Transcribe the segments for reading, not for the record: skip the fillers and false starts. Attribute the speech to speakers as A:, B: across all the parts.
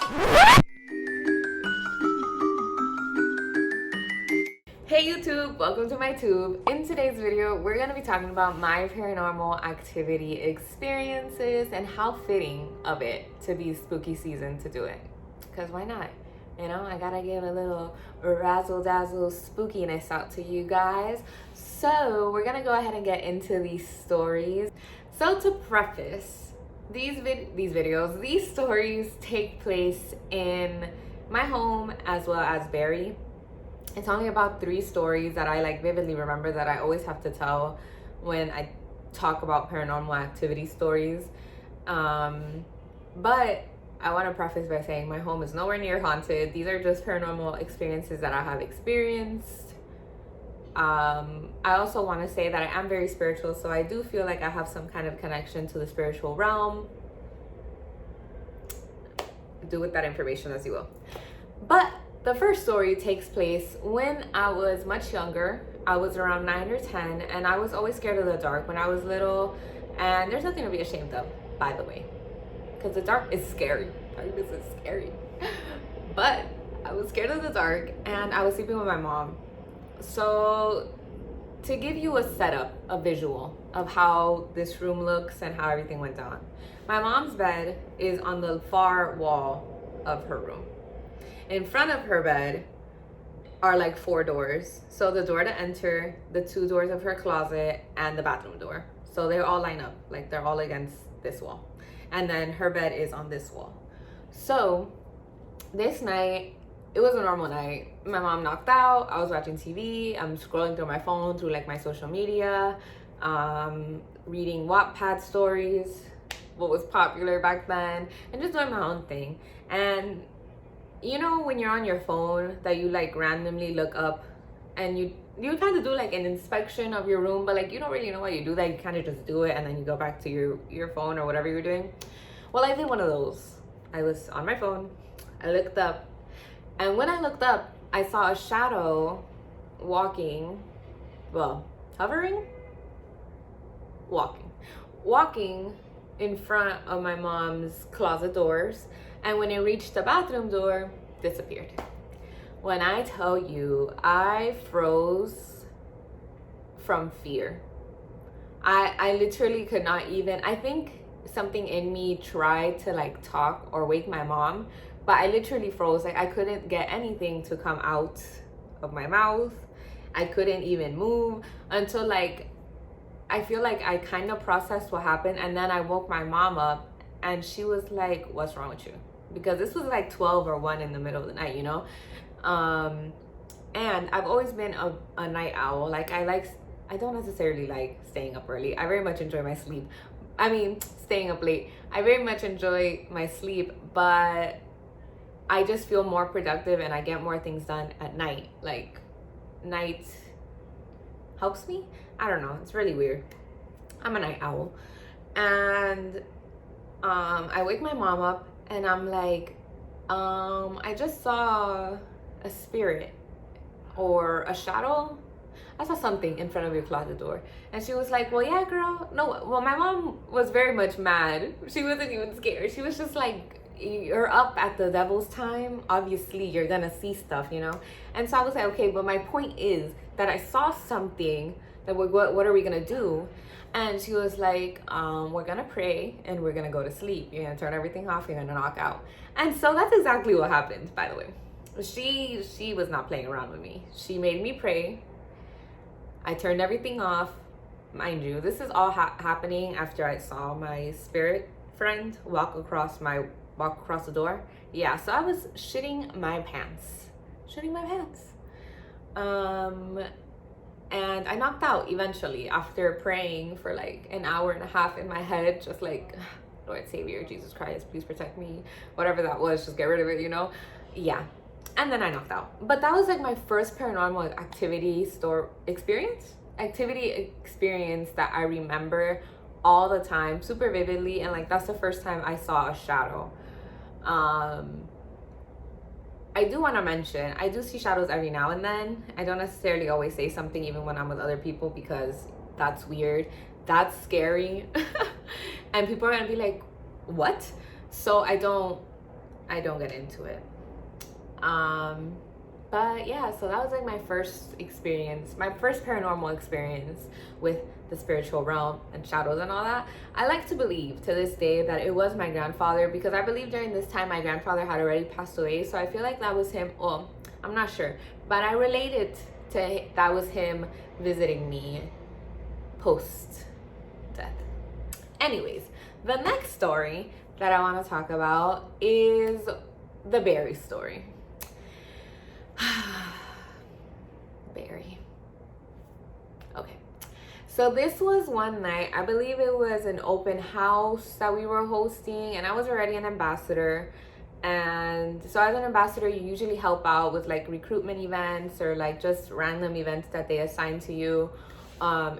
A: Hey YouTube, welcome to my tube. In today's video, we're going to be talking about my paranormal activity experiences and how fitting of it to be spooky season to do it. Because why not? You know, I gotta give a little razzle dazzle spookiness out to you guys. So we're gonna go ahead and get into these stories. So to preface, these stories take place in my home as well as Barry. It's only about 3 stories that I like vividly remember that I always have to tell when I talk about paranormal activity stories. But I want to preface by saying my home is nowhere near haunted. These are just paranormal experiences that I have experienced. I also want to say that I am very spiritual, so I do feel like I have some kind of connection to the spiritual realm. Do with that information as you will. But the first story takes place when I was much younger. I was around 9 or 10, and I was always scared of the dark when I was little. And there's nothing to be ashamed of, by the way, because the dark is scary. Darkness is scary. But I was scared of the dark, and I was sleeping with my mom. So to give you a setup, a visual of how this room looks and how everything went down, my mom's bed is on the far wall of her room. In front of her bed are like 4 doors. So the door to enter, the 2 doors of her closet, and the bathroom door. So they all line up, like they're all against this wall. And then her bed is on this wall. So this night, it was a normal night. My mom knocked out. I was watching TV. I'm scrolling through my phone, through like my social media, reading Wattpad stories, what was popular back then, and just doing my own thing. And you know when you're on your phone that you like randomly look up and you kind of do like an inspection of your room, but like you don't really know what you do, that you kind of just do it and then you go back to your phone or whatever you're doing. Well, I did one of those. I was on my phone, I looked up, and when I looked up, I saw a shadow walking in front of my mom's closet doors, and when it reached the bathroom door, disappeared. When I tell you, I froze from fear. I literally could not even, I think something in me tried to like talk or wake my mom, but I literally froze. Like I couldn't get anything to come out of my mouth. I couldn't even move until like I feel like I kind of processed what happened, and then I woke my mom up and she was like, "What's wrong with you?" Because this was like 12 or 1 in the middle of the night, you know? And I've always been a night owl. Like I don't necessarily like staying up early. I very much enjoy my sleep. I mean, staying up late. I very much enjoy my sleep, but I just feel more productive and I get more things done at night. Like night helps me. I don't know. It's really weird. I'm a night owl. And I wake my mom up and I'm like, I just saw a spirit or a shadow. I saw something in front of your closet door. And she was like, well, yeah, girl. No, well, my mom was very much mad. She wasn't even scared. She was just like, you're up at the devil's time. Obviously, you're gonna see stuff, you know? And so I was like, okay, but my point is that I saw something that what are we gonna do? And she was like, we're gonna pray and we're gonna go to sleep. You're gonna turn everything off, you're gonna knock out. And so that's exactly what happened, by the way. She was not playing around with me. She made me pray. I turned everything off. Mind you, this is all happening after I saw my spirit friend walk across the door. Yeah, so I was shitting my pants. And I knocked out eventually after praying for like an hour and a half in my head, just like, Lord Savior, Jesus Christ, please protect me. Whatever that was, just get rid of it, you know? Yeah. And then I knocked out. But that was like my first paranormal activity experience that I remember all the time, super vividly. And like, that's the first time I saw a shadow. I do want to mention, I do see shadows every now and then. I don't necessarily always say something even when I'm with other people because that's weird. That's scary. And people are going to be like, what? So I don't I don't get into it. But yeah, so that was like my first experience, my first paranormal experience with the spiritual realm and shadows and all that. I like to believe to this day that it was my grandfather, because I believe during this time my grandfather had already passed away. So I feel like that was him. Well, I'm not sure, but I related to that was him visiting me post death. Anyways, the next story that I want to talk about is the Barry story. Barry. Okay. So this was one night, I believe it was an open house that we were hosting, and I was already an ambassador. And so as an ambassador, you usually help out with like recruitment events or like just random events that they assign to you,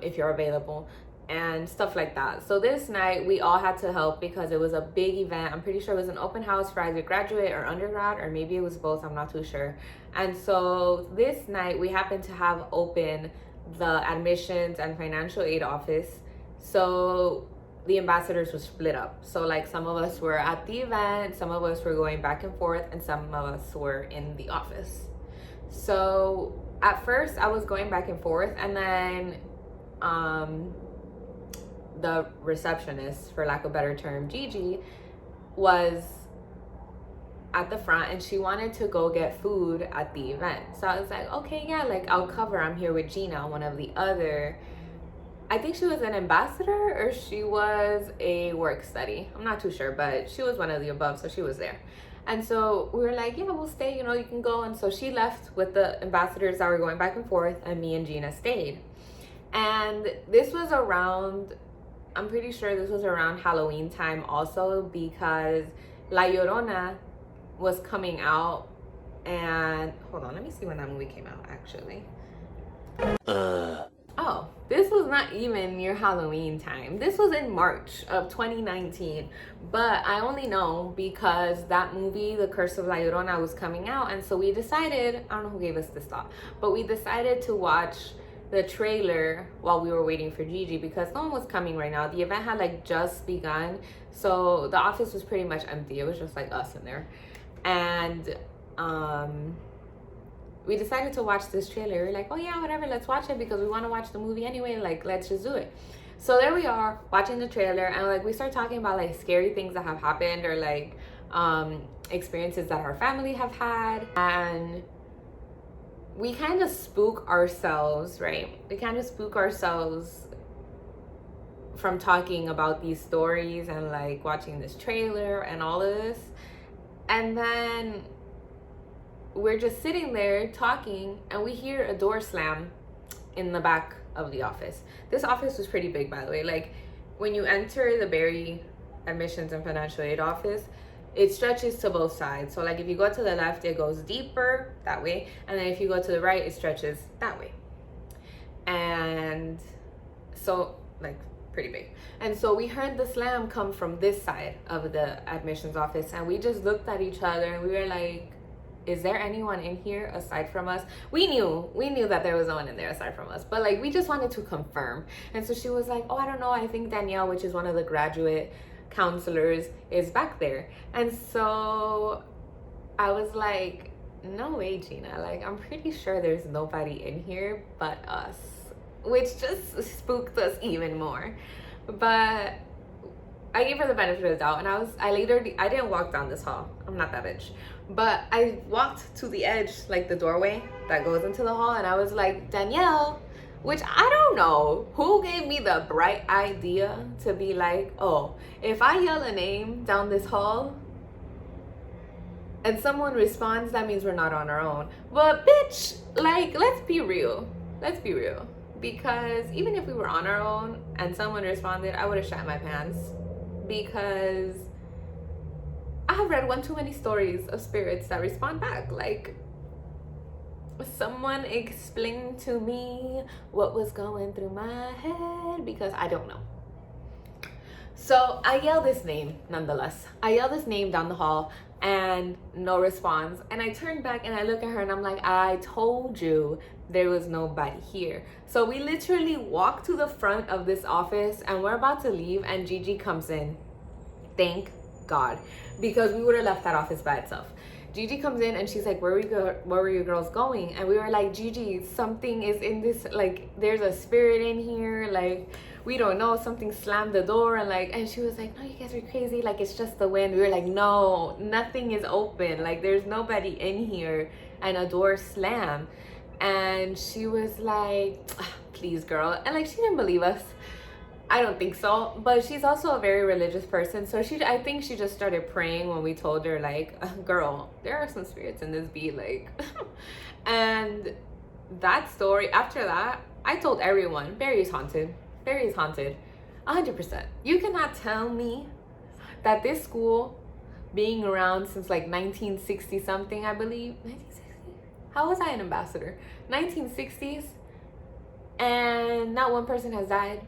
A: if you're available and stuff like that. So this night we all had to help because it was a big event. I'm pretty sure it was an open house for either graduate or undergrad, or maybe it was both, I'm not too sure. And so this night we happened to have open the admissions and financial aid office. So the ambassadors were split up. So like some of us were at the event, some of us were going back and forth, and some of us were in the office. So at first I was going back and forth, and then the receptionist, for lack of a better term, Gigi, was at the front and she wanted to go get food at the event. So I was like, okay, yeah, like I'll cover. I'm here with Gina, one of the other, I think she was an ambassador or she was a work study. I'm not too sure, but she was one of the above, so she was there. And so we were like, yeah, we'll stay, you can go. And so she left with the ambassadors that were going back and forth, and me and Gina stayed. And this was around, I'm pretty sure this was around Halloween time also, because La Llorona was coming out. And hold on, let me see when that movie came out actually. Oh, this was not even near Halloween time. This was in March of 2019. But I only know because that movie, The Curse of La Llorona, was coming out. And so we decided, I don't know who gave us this thought, but we decided to watch the trailer while we were waiting for Gigi, because no one was coming right now. The event had like just begun. So the office was pretty much empty. It was just like us in there. And we decided to watch this trailer. We're like, oh yeah, whatever, let's watch it because we want to watch the movie anyway. Like, let's just do it. So there we are watching the trailer, and like we start talking about like scary things that have happened, or like experiences that our family have had. And we kind of spook ourselves, right? We kind of spook ourselves from talking about these stories and like watching this trailer and all of this. And then we're just sitting there talking, and we hear a door slam in the back of the office. This office was pretty big, by the way. Like when you enter the Barry Admissions and Financial Aid office, it stretches to both sides. So like if you go to the left, it goes deeper that way, and then if you go to the right, it stretches that way. And so like pretty big. And so we heard the slam come from this side of the admissions office, and we just looked at each other and we were like, is there anyone in here aside from us? We knew that there was no one in there aside from us, but like we just wanted to confirm. And so she was like, oh, I don't know, I think Danielle, which is one of the graduate counselors, is back there. And so I was like, no way, Gina, like I'm pretty sure there's nobody in here but us, which just spooked us even more. But I gave her the benefit of the doubt, and I didn't walk down this hall, I'm not that bitch, but I walked to the edge, like the doorway that goes into the hall, and I was like, Danielle, which I don't know who gave me the bright idea to be like, oh, if I yell a name down this hall and someone responds, that means we're not on our own. But bitch, like, let's be real, because even if we were on our own and someone responded, I would have shat my pants, because I have read one too many stories of spirits that respond back. Like, someone explain to me what was going through my head, because I don't know. So I yell this name nonetheless. I yell this name down the hall and no response. And I turn back and I look at her and I'm like, I told you there was nobody here. So we literally walk to the front of this office and we're about to leave, and Gigi comes in. Thank God, because we would have left that office by itself. Gigi comes in and she's like, where were you girls going? And we were like, Gigi, something is in this, like, there's a spirit in here, like, we don't know, something slammed the door. And she was like, no, you guys are crazy, like, it's just the wind. We were like, no, nothing is open, like, there's nobody in here, and a door slammed. And she was like, please, girl. And like, she didn't believe us. I don't think so, but she's also a very religious person, so I think she just started praying when we told her, like, girl, there are some spirits in this beat, like. And that story, after that, I told everyone, Barry is haunted, 100%. You cannot tell me that this school, being around since like 1960 something, I believe, 1960, how was I an ambassador? 1960s, and not one person has died,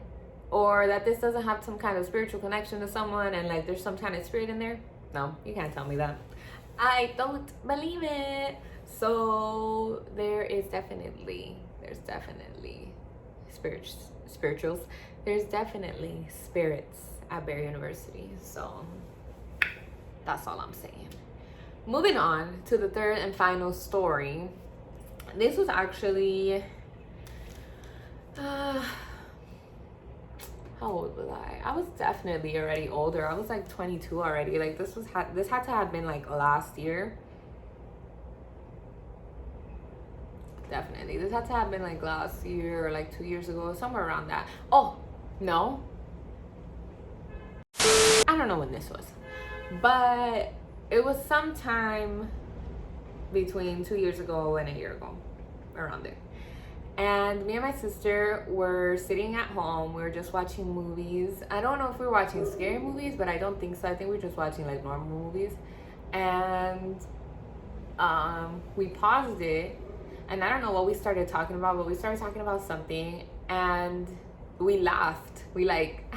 A: or that this doesn't have some kind of spiritual connection to someone, and like there's some kind of spirit in there. No, you can't tell me that. I don't believe it. So there's definitely spirituals. There's definitely spirits at Barry University. So that's all I'm saying. Moving on to the third and final story. This was actually how old was I? I was definitely already older. I was like 22 already. Like this had to have been like last year. Definitely. This had to have been like last year or like 2 years ago, somewhere around that. Oh, no. I don't know when this was. But it was sometime between 2 years ago and a year ago. Around there. And me and my sister were sitting at home. We were just watching movies. I don't know if we were watching scary movies, but I don't think so. I think we were just watching like normal movies. And we paused it. And I don't know what we started talking about, but we started talking about something. And we laughed. We like,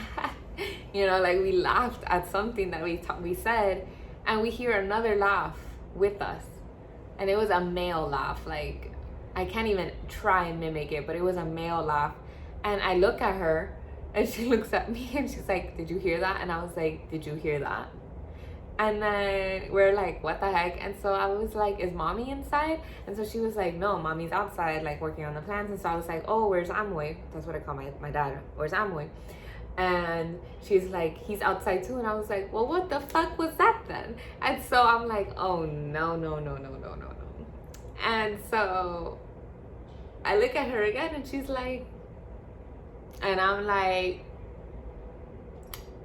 A: we laughed at something that we said. And we hear another laugh with us. And it was a male laugh, like, I can't even try and mimic it, but it was a male laugh. And I look at her and she looks at me and she's like, did you hear that? And I was like, did you hear that? And then we're like, what the heck? And so I was like, is mommy inside? And so she was like, no, mommy's outside, like working on the plans. And so I was like, oh, where's Amway? That's what I call my dad. Where's Amway? And she's like, he's outside too. And I was like, well, what the fuck was that then? And so I'm like, oh, no. And so I look at her again and she's like, and I'm like,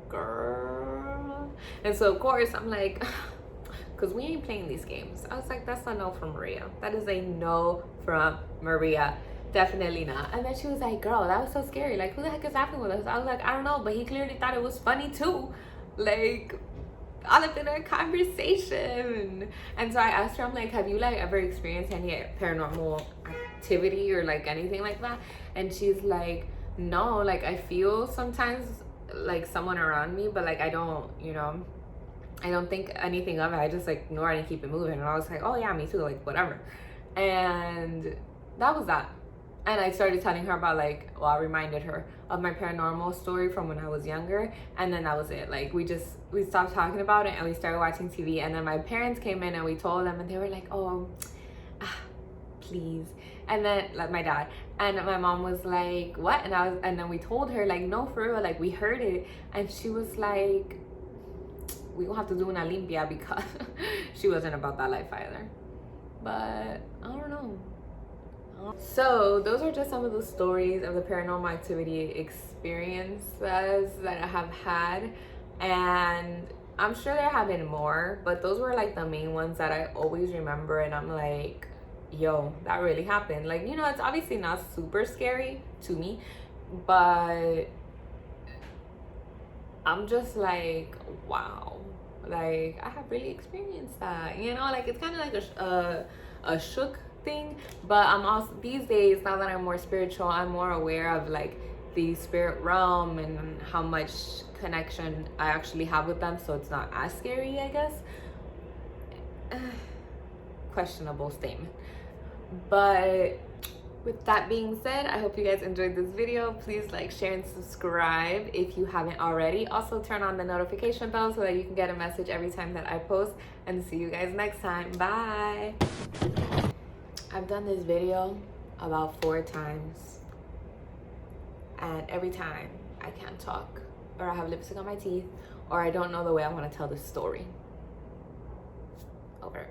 A: girl. And so of course I'm like, because we ain't playing these games. I was like, that's a no from Maria. That is a no from Maria. Definitely not. And then she was like, girl, that was so scary. Like, who the heck is laughing with us? I was like, I don't know, but he clearly thought it was funny too. Like, all up in our conversation. And so I asked her, I'm like, have you like ever experienced any paranormal activity or like anything like that? And she's like, no, like I feel sometimes like someone around me, but like I don't think anything of it. I just like ignore it and keep it moving. And I was like, oh yeah, me too, like whatever. And that was that. And I started telling her about I reminded her of my paranormal story from when I was younger. And then that was it. Like we stopped talking about it and we started watching TV. And then my parents came in and we told them and they were like, oh, please. And then like my dad and my mom was like, what? And then we told her like, no, for real, like we heard it. And she was like, we gonna have to do una limpia, because she wasn't about that life either. But I don't know. So those are just some of the stories of the paranormal activity experiences that I have had, and I'm sure there have been more, but those were like the main ones that I always remember. And I'm like, yo, that really happened. Like, it's obviously not super scary to me, but I'm just like, wow, like I have really experienced that. Like it's kind of like a shook thing. But I'm also, these days, now that I'm more spiritual, I'm more aware of like the spirit realm and how much connection I actually have with them, so it's not as scary, I guess. Questionable statement, but With that being said, I hope you guys enjoyed this video. Please like, share, and subscribe if you haven't already. Also turn on the notification bell so that you can get a message every time that I post. And see you guys next time. Bye. I've done this video about 4 times. And every time I can't talk, or I have lipstick on my teeth, or I don't know the way I want to tell the story. Over.